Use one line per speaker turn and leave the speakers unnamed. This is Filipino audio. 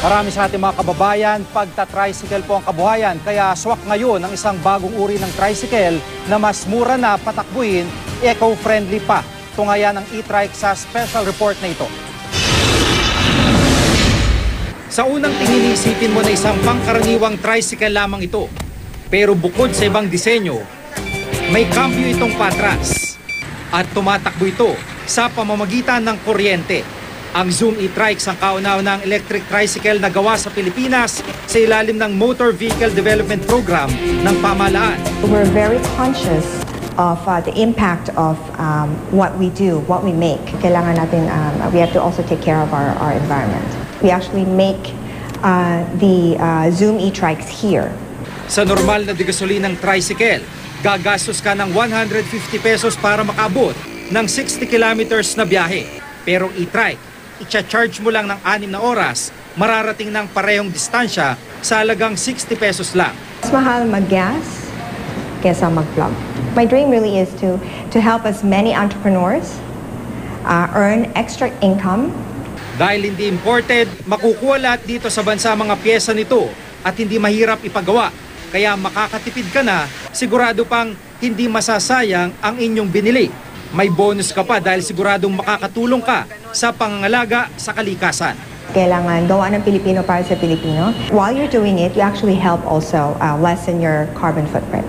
Marami sa ating mga kababayan, pagta-tricycle po ang kabuhayan. Kaya swak ngayon ang isang bagong uri ng tricycle na mas mura na patakbuhin, eco-friendly pa. Tungayan ang e-trike sa special report na ito. Sa unang tingin, isipin mo na isang pangkaraniwang tricycle lamang ito. Pero bukod sa ibang disenyo, may cambio itong patras. At tumatakbo ito sa pamamagitan ng kuryente. Ang Zoom e-trikes ang kauna-unahang electric tricycle na gawa sa Pilipinas sa ilalim ng Motor Vehicle Development Program ng pamahalaan.
We're very conscious of the impact of what we do, what we make. Kailangan natin, we have to also take care of our environment. We actually make the Zoom e-trikes here.
Sa normal na degasolinang tricycle, gagastos ka ng 150 pesos para makabot ng 60 kilometers na biyahe. Pero e-trike, i-charge mo lang ng 6 na oras, mararating ng parehong distansya sa halagang 60 pesos lang.
Mas mahal mag-gas kesa mag-plug. My dream really is to help as many entrepreneurs earn extra income.
Dahil hindi imported, makukuha lahat dito sa bansa mga pyesa nito at hindi mahirap ipagawa. Kaya makakatipid ka na, sigurado pang hindi masasayang ang inyong binili. May bonus ka pa dahil siguradong makakatulong ka sa pangangalaga sa kalikasan.
Kailangan gawa ng Pilipino para sa Pilipino. While you're doing it, you actually help also lessen your carbon footprint.